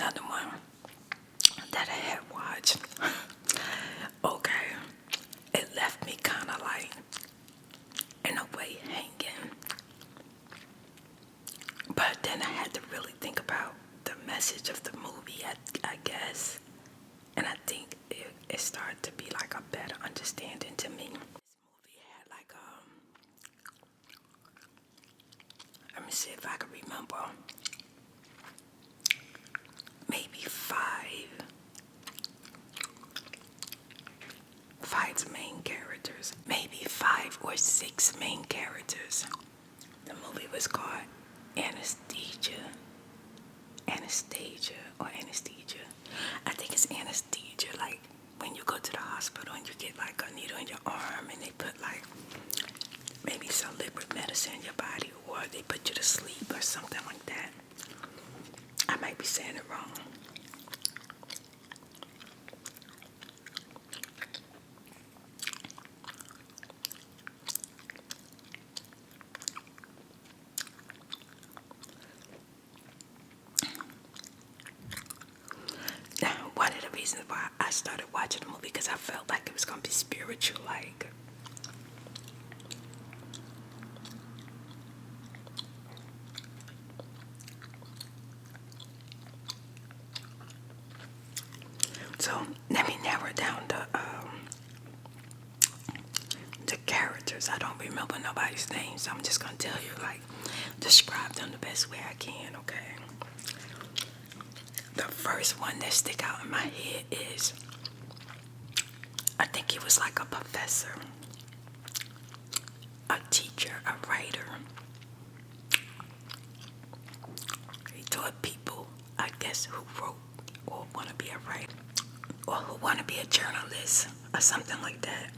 another one that I had watched. Okay, it left me kind of like, in a way, hanging. But then I had to really think about the message of the movie, I guess. And I think it started to be like a better understanding to me. This movie had like, let me see if I can remember, maybe five main characters, maybe 5 or 6 main characters. The movie was called Anestega, or Anesthesia. I think it's anesthesia, like when you go to the hospital and you get like a needle in your arm and they put like maybe some liquid medicine in your body, or they put you to sleep or something like that. I might be saying it wrong. Now, one of the reasons why I started watching the movie, because I felt like it was going to be spiritual, like. So let me narrow down the characters. I don't remember nobody's name, so I'm just gonna tell you, like, describe them the best way I can. Okay. The first one that stick out in my head is, I think he was like a professor, a teacher, a writer. He taught people, I guess, who wrote or want to be a writer, or who want to be a journalist, or something like that.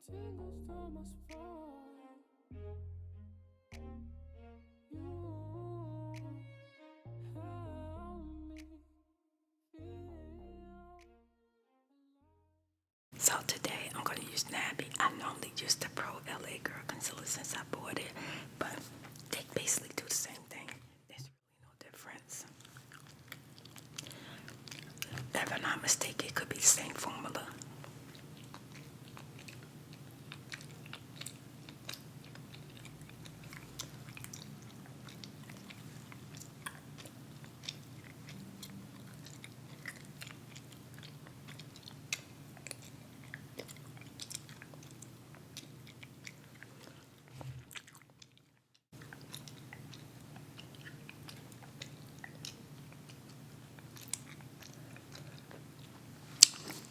Tingles to my spine. You help me feel. So today I'm going to use Nabby. I normally use the Pro LA Girl Concealer since I bought it, but they basically do the same thing. There's really no difference. If I'm not mistaken, it could be the same formula.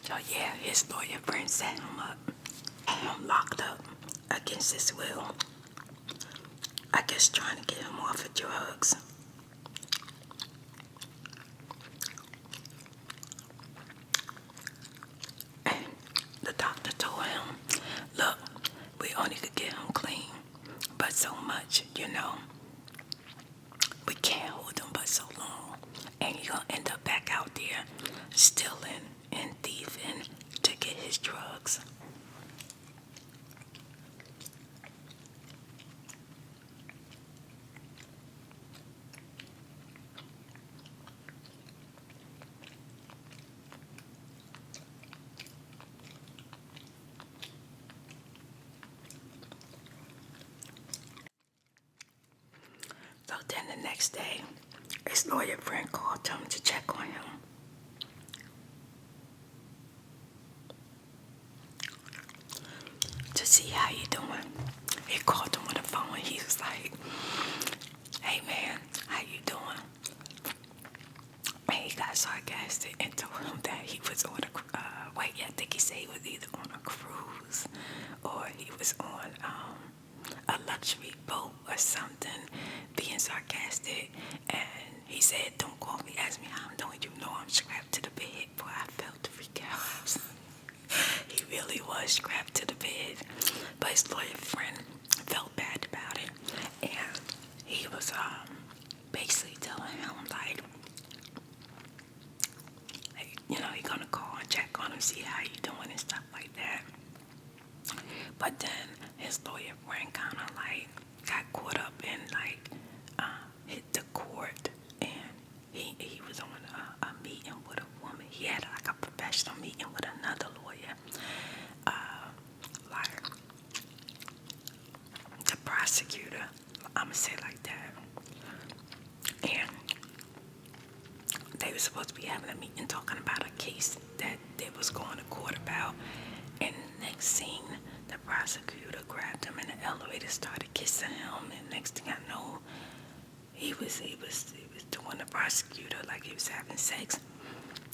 So yeah, his lawyer friend set him up, had him locked up against his will. I guess trying to get him off of drugs. And the doctor told him, look, we only could get him clean, but so much, you know. We can't hold him but so long. And you're going to end up back out there stealing and thieving to get his drugs. So then the next day, his lawyer friend called him to check on him. To see how you doing. He called him on the phone. He was like, hey man, how you doing? And he got sarcastic and told him that he was on I think he said he was either on a cruise or he was on a luxury boat or something. really was strapped to the bed. But his lawyer friend felt bad about it. And he was basically telling him, like, you know, he gonna call and check on him, see how you doing and stuff like that. But then his lawyer friend kind of like got caught up in like hit the court, and he was on a meeting with a woman. He had like a professional meeting with another lawyer. Like the prosecutor, I'ma say it like that. And they were supposed to be having a meeting talking about a case that they was going to court about. And next scene, the prosecutor grabbed him in the elevator, started kissing him, and next thing I know, he was doing the prosecutor like he was having sex.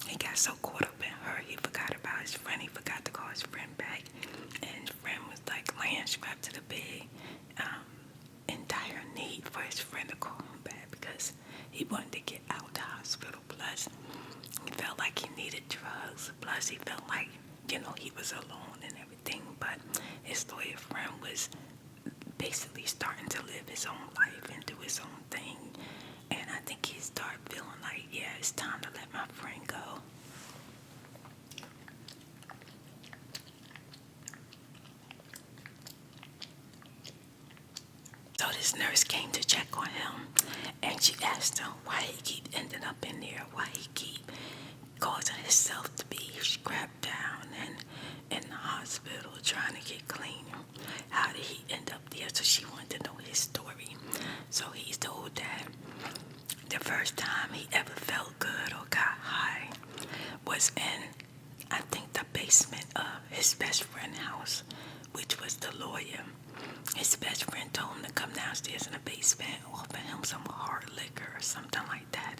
He got so caught up in her, he forgot about his friend. He forgot to call his friend back, and his friend was like laying strapped to the bed, in dire need for his friend to call him back because he wanted to get out the hospital. Plus, he felt like he needed drugs. Plus, he felt like, you know, he was alone and everything. But his lawyer friend was basically starting to live his own life and do his own thing. And I think he started feeling like, yeah, it's time to let my friend go. So this nurse came to check on him, and she asked him why he keep ending up in there, why he keep causing himself to be strapped down and in the hospital trying to get clean. How did he end up there? So she wanted to know his story. So he told that the first time he ever felt good or got high was in, I think, the basement of his best friend's house, which was the lawyer. His best friend told him to come downstairs in the basement, offer him some hard liquor or something like that.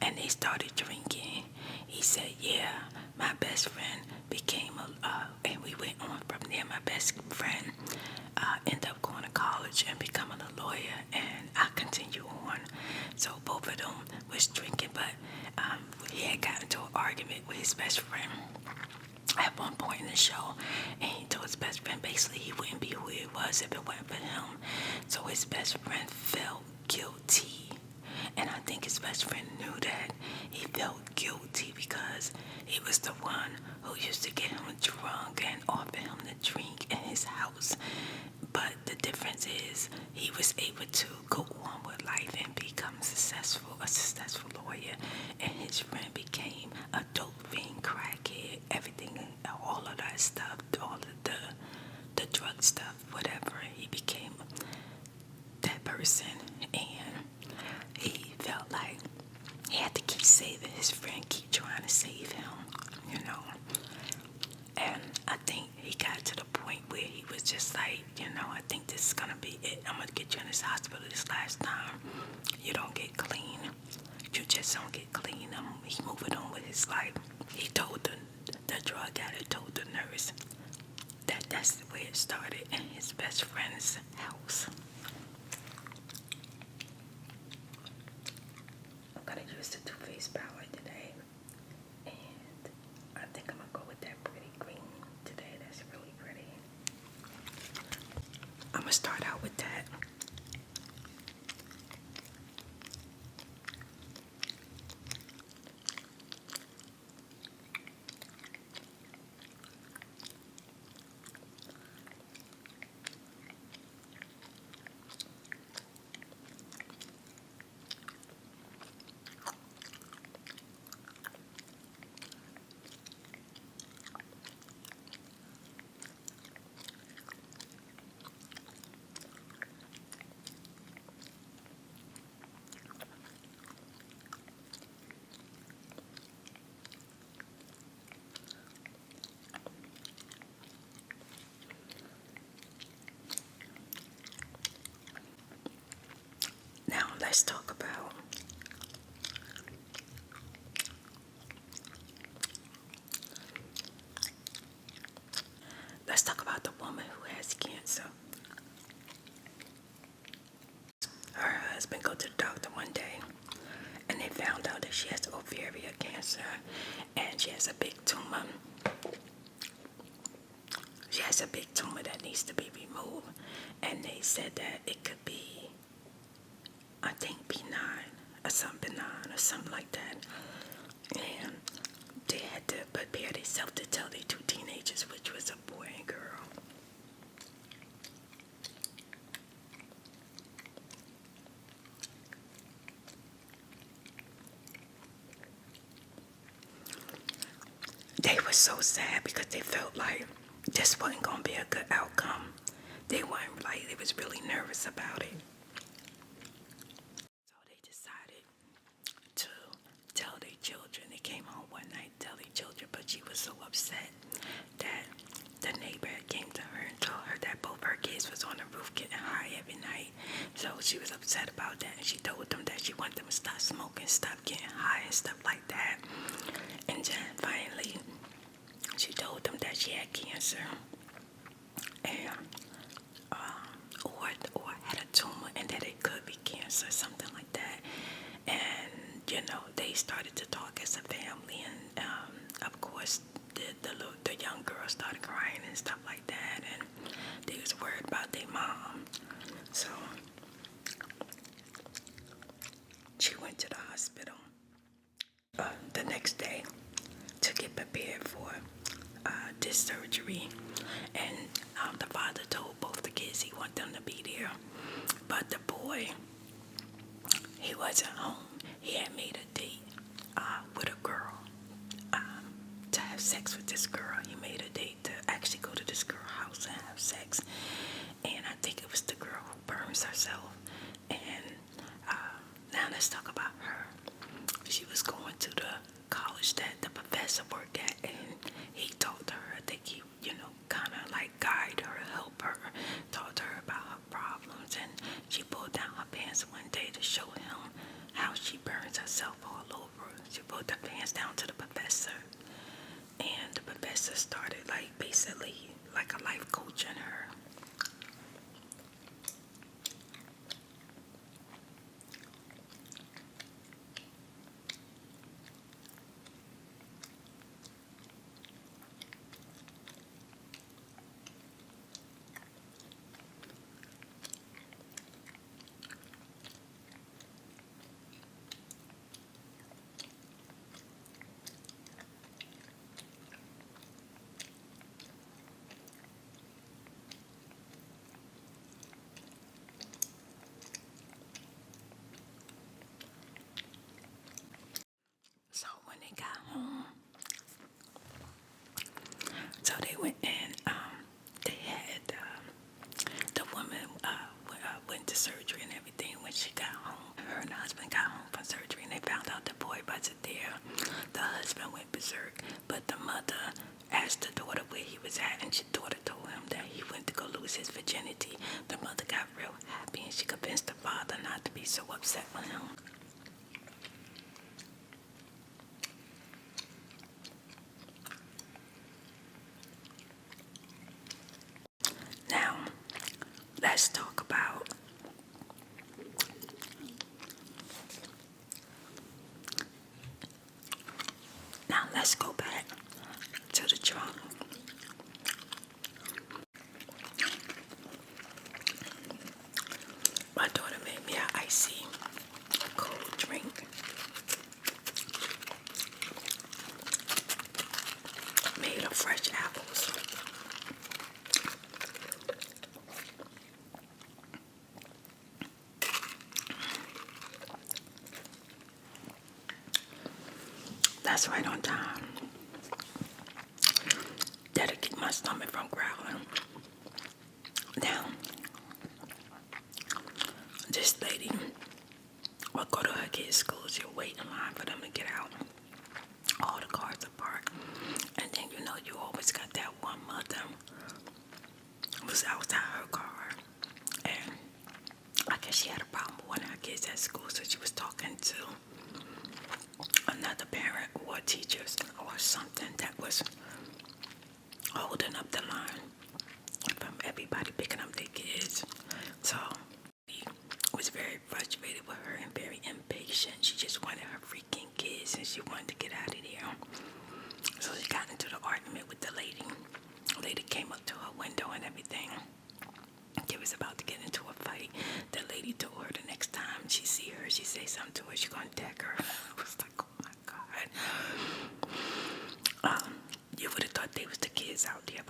And they started drinking. He said, yeah, my best friend became and we went on from there. My best friend ended up going to college and becoming a lawyer, and I continue on. So both of them was drinking, but he had gotten into an argument with his best friend at one point in the show, and he told his best friend basically he wouldn't be who he was if it wasn't for him. So his best friend felt guilty, and I think his best friend knew that. He felt guilty because he was the one who used to get him drunk and offer him the drink in his house. But the difference is he was able to go on with life and become a successful lawyer, and his friend became a dope fiend, crackhead, everything, all of that stuff, all of the drug stuff, whatever. He became that person, and he felt like he had to keep saving his friend, keep trying to save him, you know. And I think he got to the point where he was just like, you know, I think this is gonna be it. I'm gonna get you in this hospital this last time. You don't get clean. You just don't get clean. He's moving on with his life. He told the drug addict told the nurse that that's the way it started in his best friend's house. I'm gonna use the Too Faced palette today, and I think I'm gonna go with that pretty green today. That's really pretty. I'm gonna start out with that. Now let's talk about the woman who has cancer. Her husband go to the doctor one day, and they found out that she has ovarian cancer, and she has a big tumor. has a big tumor that needs to be removed. And they said that it could be, I think, benign or something like that. And they had to prepare themselves to tell their 2 teenagers, which was a boy and girl. They were so sad because they felt like this wasn't going to be a good outcome. They weren't like, they was really nervous about it. So they decided to tell their children. They came home one night to tell their children, but she was so upset that the neighbor came to her and told her that both her kids was on the roof getting high every night. So she was upset about that, and she told them that she wanted them to stop smoking, stop getting high and stuff like that. And then finally, she told them that she had cancer and or had a tumor, and that it could be cancer, something like that. And they started to talk as a family, and of course the young girl started crying and stuff like that, and they was worried about their mom. So she went to the hospital the next day to get prepared for this surgery, and the father told both the kids he wanted them to be there, but the boy, he wasn't home. He had made a date with a girl to have sex with this girl. He made a date to actually go to this girl's house and have sex, and I think it was the girl who burns herself. And now let's talk about her. She was going to the college that the professor worked at, and he talked to her. I think he, kind of like guide her, help her, talked to her about her problems, and she pulled down her pants one day to show him how she burns herself all over. She pulled the pants down to the professor, and the professor started basically like a life coaching her. So when they got home, so they went and they had the woman went to surgery and everything. When she got home, her and the husband got home from surgery, and they found out the boy wasn't there. The husband went berserk, but the mother asked the daughter where he was at, and the daughter told him that he went to go lose his virginity. The mother got real happy, and she convinced the father not to be so upset with him. Now, let's talk about let's go back to the trunk. My daughter made me an icy cold drink. Made of fresh apples. That's right on time. That'll keep my stomach from growling. Now, this lady will go to her kids' school. She'll wait in line for them to get out. All the cars are parked. And then you always got that one mother who's outside her car. And I guess she had a problem with one of her kids at school, so she was talking to another parent or teachers or something that was holding up the line from everybody picking up their kids. So he was very frustrated with her and very impatient. She just wanted her freaking kids, and she wanted to get out of there. So she got into the argument with the lady. The lady came up to her window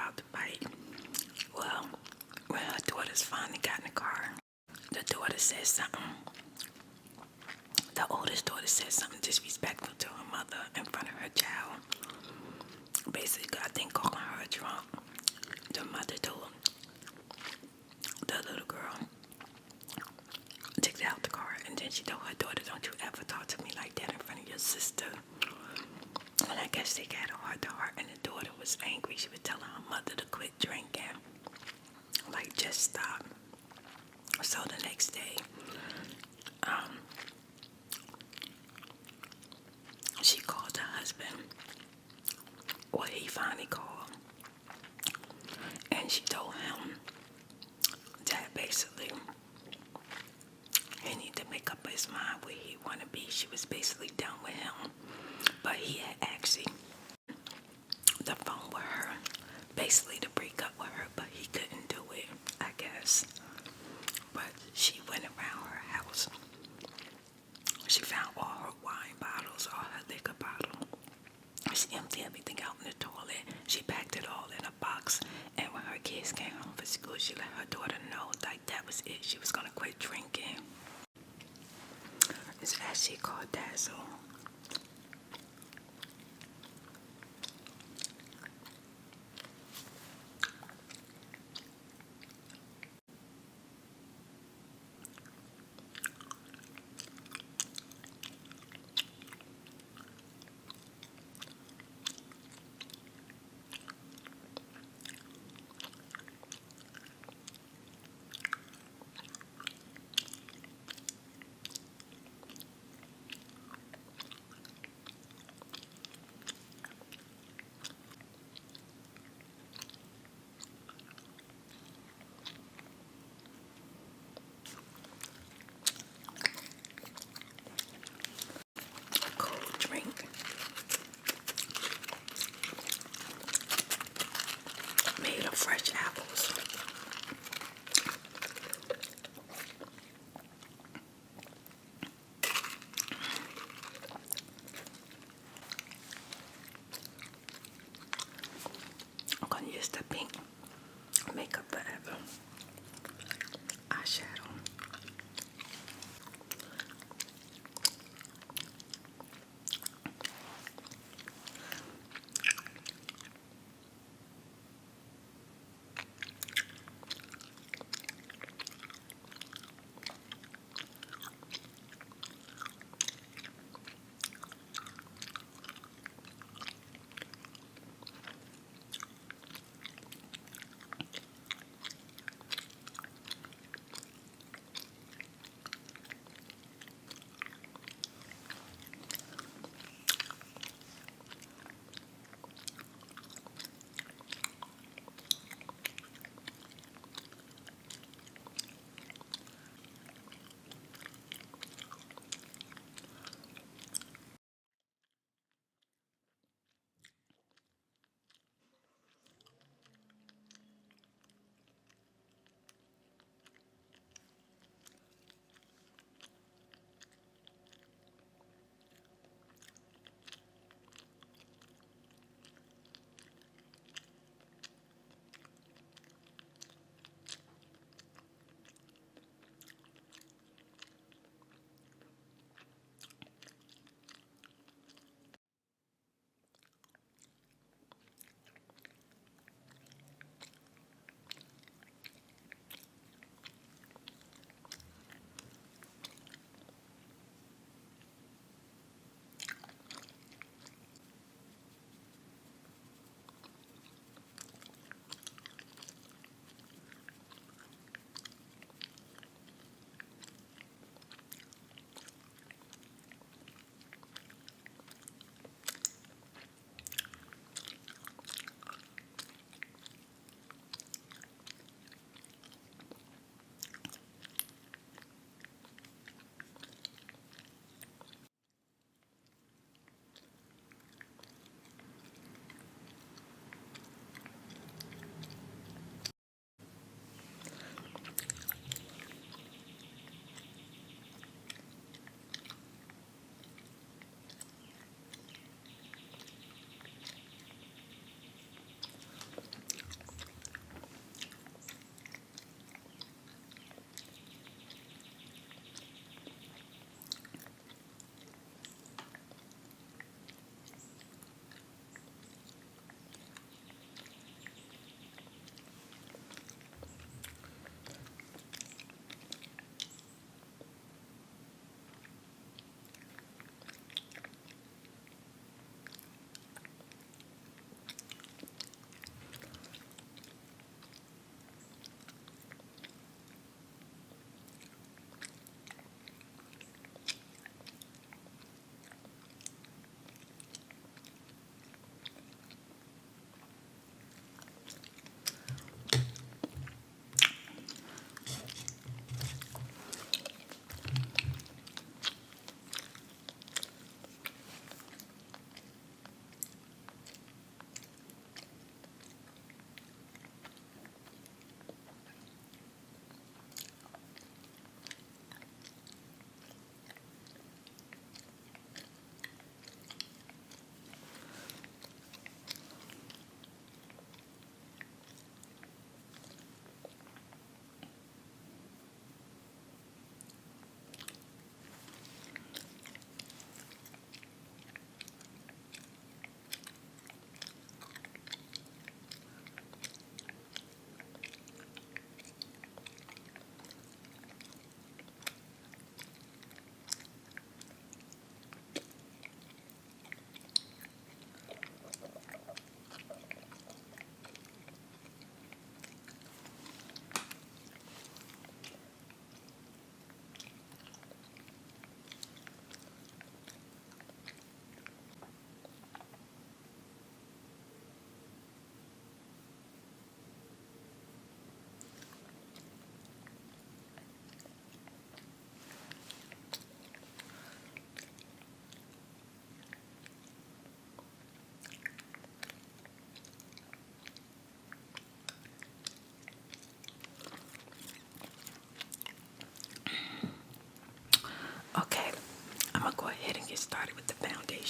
about the fight. Well, when her daughters finally got in the car, the daughter said something. The oldest daughter said something disrespectful to her mother in front of her child. Basically, I think calling her a drunk. The mother told the little girl to get out the car, and then she told her daughter, "Don't you ever talk to me like that in front of your sister." And I guess they got a heart to heart, and the daughter was angry. She was telling her mother to quit drinking, like just stop. So the next day, she called her husband, or he finally called, and she told him that basically he needed to make up his mind where he want to be. She was basically done with him, but he had actually the phone with her, basically to break up with her, but he couldn't do it, I guess. But she went around her house. She found all her wine bottles, all her liquor bottle. She emptied everything out in the toilet. She packed it all in a box, and when her kids came home from school, she let her daughter know like that was it. She was gonna quit drinking. It's actually called Dazzle. Cold drink made of fresh apples. I'm gonna use the pink Makeup Forever eyeshadow.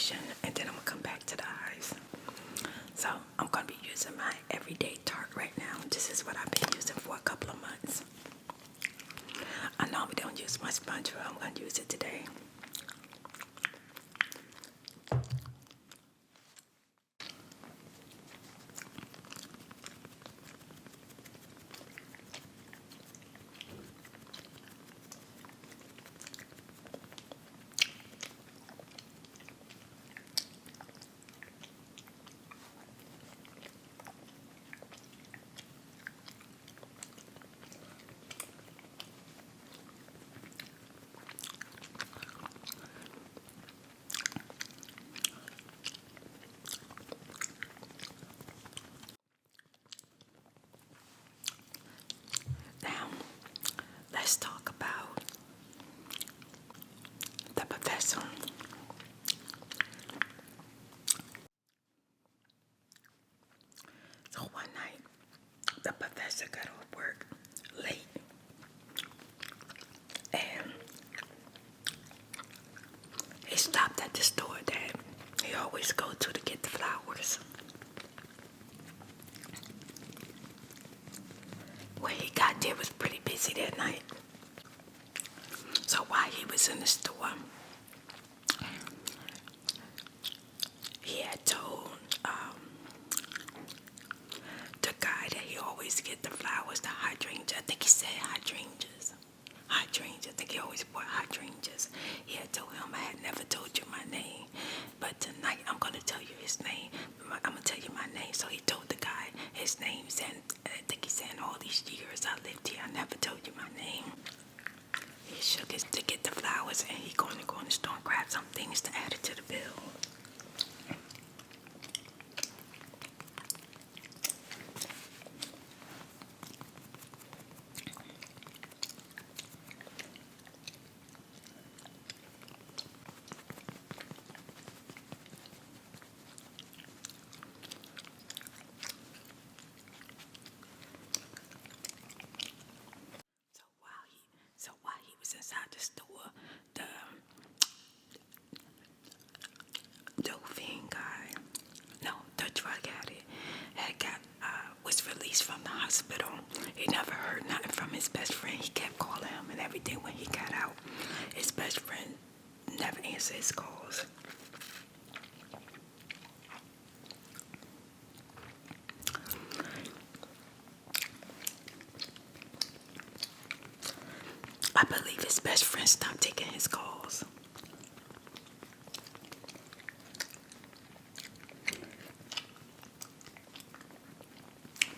foundation, and then I'm gonna come back to the eyes. So I'm gonna be using my everyday Tarte right now. This is what I've been using for a couple of months. I normally don't use my sponge, but I'm gonna use it today. Now, let's talk about the professor. So one night, the professor got off work late, and he stopped at the store that he always go to get the flowers. When he got there, it was pretty busy that night. So while he was in the store, he had told the guy that he always get the flowers, the hydrangeas. I think he said hydrangeas. Hydrangeas. I think he always bought hydrangeas. He had told him, I had never told you my name, but tonight I'm going to tell you his name. I'm going to tell you my name. So he told the guy his name. And I think he said, in all these years I lived here, I never told you my name. He shook his to get the flowers, and he going to go in the store and grab some things to add it to the bill. So while he was inside the store, the Dolphin guy, no, the drug addict, was released from the hospital. He never heard nothing from his best friend. He kept calling him and everything when he got out. His best friend never answered his calls. I believe his best friend stopped taking his calls.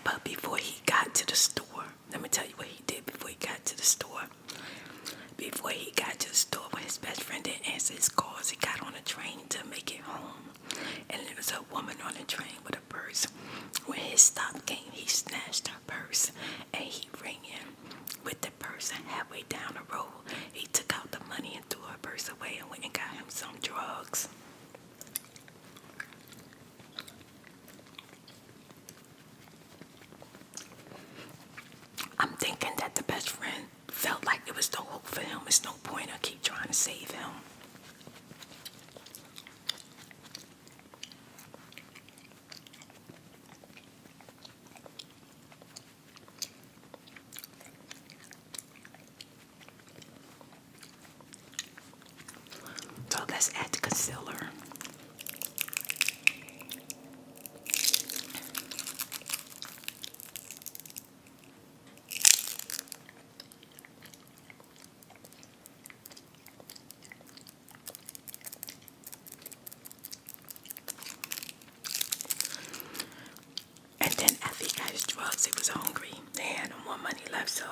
But before he got to the store, let me tell you what he did before he got to the store. Before he got to the store, when his best friend didn't answer his calls, he got on a train to make it home. And there was a woman on the train with a purse. When his stop came, he snatched her purse and he ran in with the purse. And halfway down the road, he took out the money and threw her purse away and went and got him some drugs. I'm thinking that the best friend felt like it was no hope for him. It's no point in keep trying to save him. So let's add the concealer. And then after he got his drugs, he was hungry. They had no more money left, so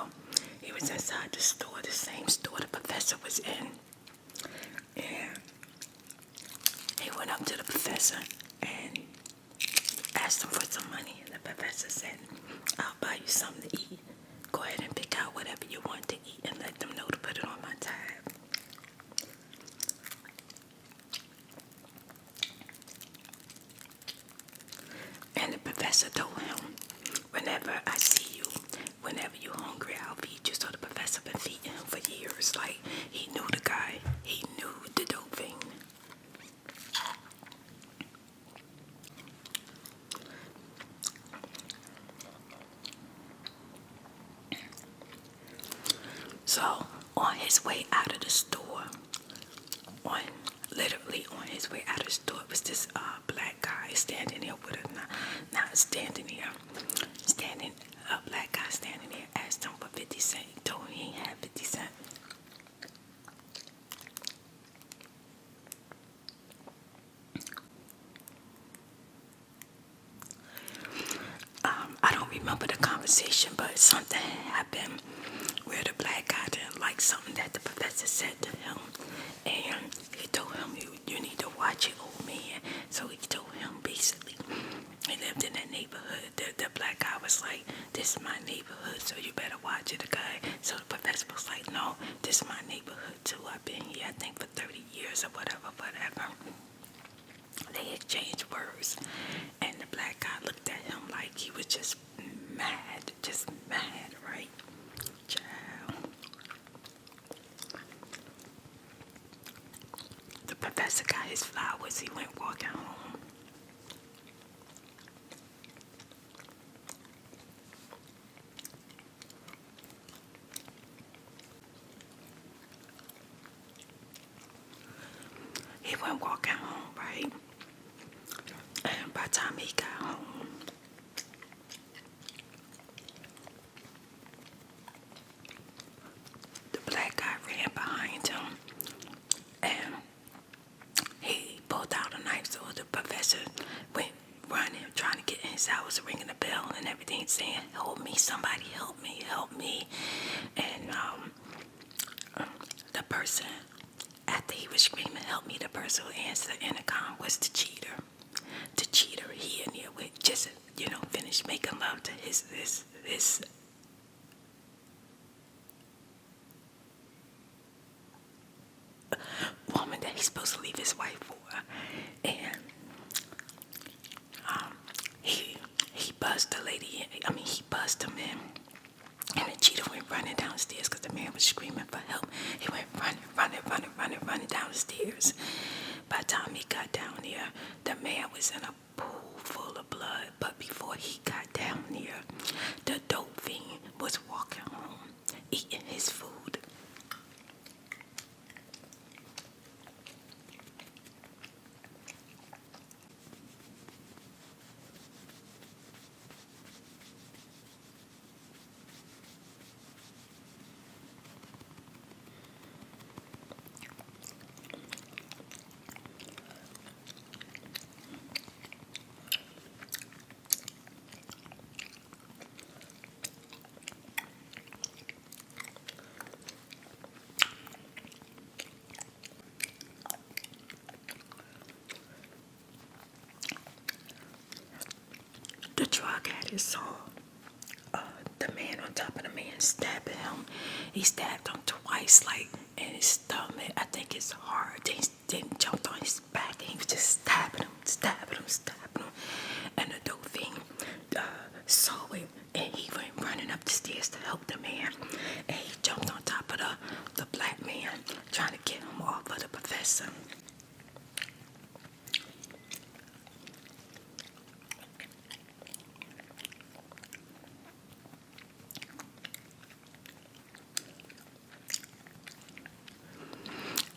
he was inside the store, the same store the professor was in. And he went up to the professor and asked him for some money. And the professor said, I'll buy you something to eat. Go ahead and pick out whatever you want to eat and let them know to put it on my tab. And the professor told him, whenever I see you, whenever you're hungry, I'll feed you. So the professor been feeding him for years. Like, he knew the guy. He knew the dope thing. So on his way out of the store, literally on his way out of the store, was this black guy standing there with a black guy standing there, asked him for 50 cents. He told him he ain't had 50 cents. I don't remember the conversation, but something happened where the black guy didn't like something that the professor said to him, and he told him, you need to watch it, old man. So he told him, basically, he lived in that neighborhood. The black guy was like, this is my neighborhood, so you better watch it, the guy. So the professor was like, no, this is my neighborhood too. I've been here, I think, for 30 years or whatever. They exchanged words, and the black guy looked at him like he was just mad, right? Child. The professor got his flowers. He went walking home. He went walking home, right? And by the time he got home, the black guy ran behind him, and he pulled out a knife. So the professor went running, trying to get in his house, ringing the bell and everything, saying, help me, somebody help me, help me. And the person, after he was screaming, help me, the person who answered the intercom was the cheater. The cheater, he in there with just, finished making love to his woman that he's supposed to leave his wife for. And he buzzed the lady, he buzzed him in. And the cheater went running downstairs because the man was screaming for help. He went running downstairs. By the time he got down there, the man was in a pool full of blood. But before he got down there, the dope fiend was walking home, eating his food. The drug addict saw the man on top of the man stabbing him. He stabbed him twice, like in his stomach, I think his heart. Then jumped on his back and he was just stabbing him. And the dope fiend saw it, and he went running up the stairs to help the man. And he jumped on top of the black man, trying to get him off of the professor.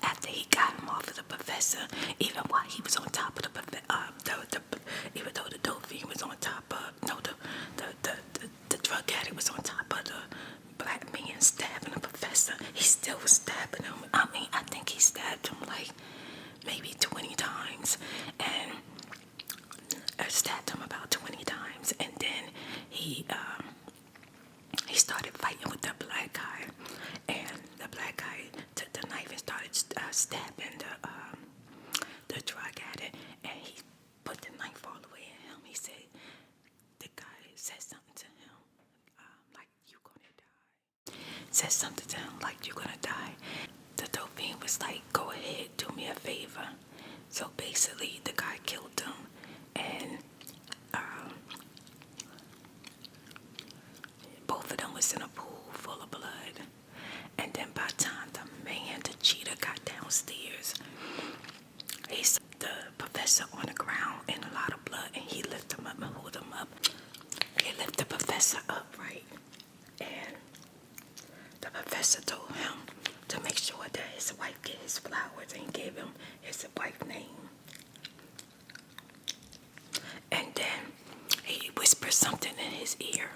After he got him off of the professor, even while he was on top of the even though the dope fiend was on top of, no, the drug addict was on top of the black man stabbing the professor, he still was stabbing him. I think he stabbed him like maybe 20 times, and stabbed him about 20 times, and then he started fighting with the black guy, and the black guy took the knife and started stabbing the drug addict, and he put the knife all the way in him. He said, the guy said something to him like, you gonna die. Said something to him like, you gonna die. The dope fiend was like, go ahead, do me a favor. So basically the guy killed him, and both of them was in a pool full of blood. And then by the time the cheater got downstairs, he saw the professor on the ground in a lot of blood, and he lifted him up and hold him up. He lifted the professor up, right? And the professor professor told him to make sure that his wife get his flowers and gave him his wife's name. And then he whispered something in his ear.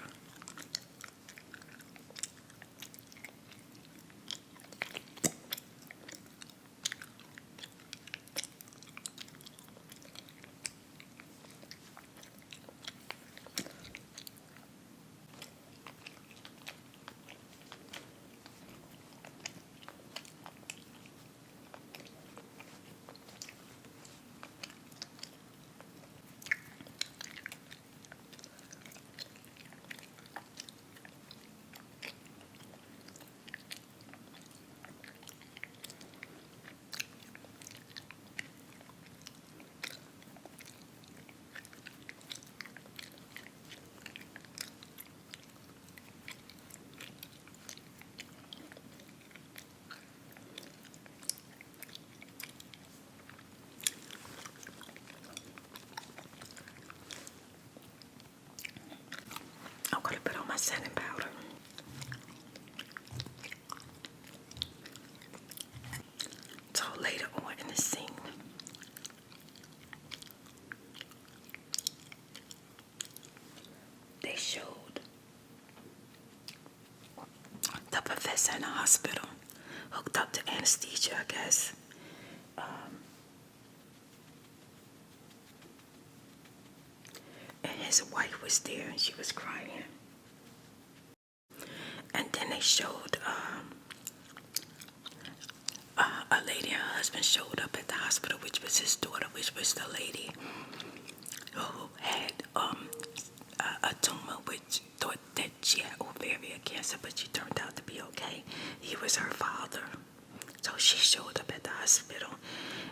I'm gonna put on my setting powder. So later on in the scene, they showed the professor in the hospital hooked up to anesthesia, I guess. And his wife was there and she was crying. And then they showed a lady and her husband showed up at the hospital, which was his daughter, which was the lady who had a tumor, which thought that she had ovarian cancer, but she turned out to be okay. He was her father. So she showed up at the hospital,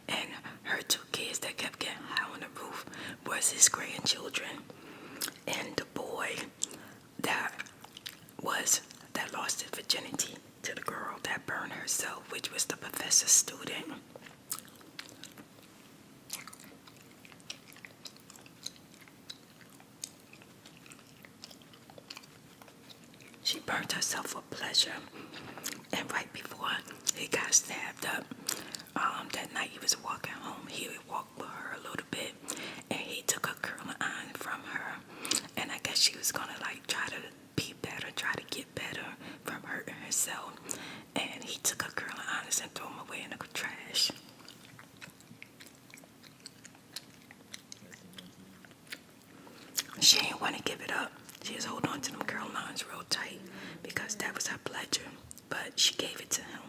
and her two kids that kept getting high on the roof was his grandchildren. And the boy that lost his virginity to the girl that burned herself, which was the professor's student. She burned herself for pleasure. And right before he got stabbed up, that night he was walking home. He would walk with her a little bit, and he took a curling iron from her. And I guess she was gonna like try to be better, try to get better from hurting herself. And he took her curling irons and threw them away in the trash. She didn't want to give it up. She was holding on to them curling irons real tight because that was her pleasure. But she gave it to him.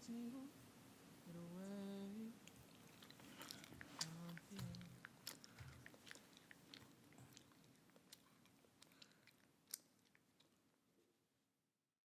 Tingles, get away.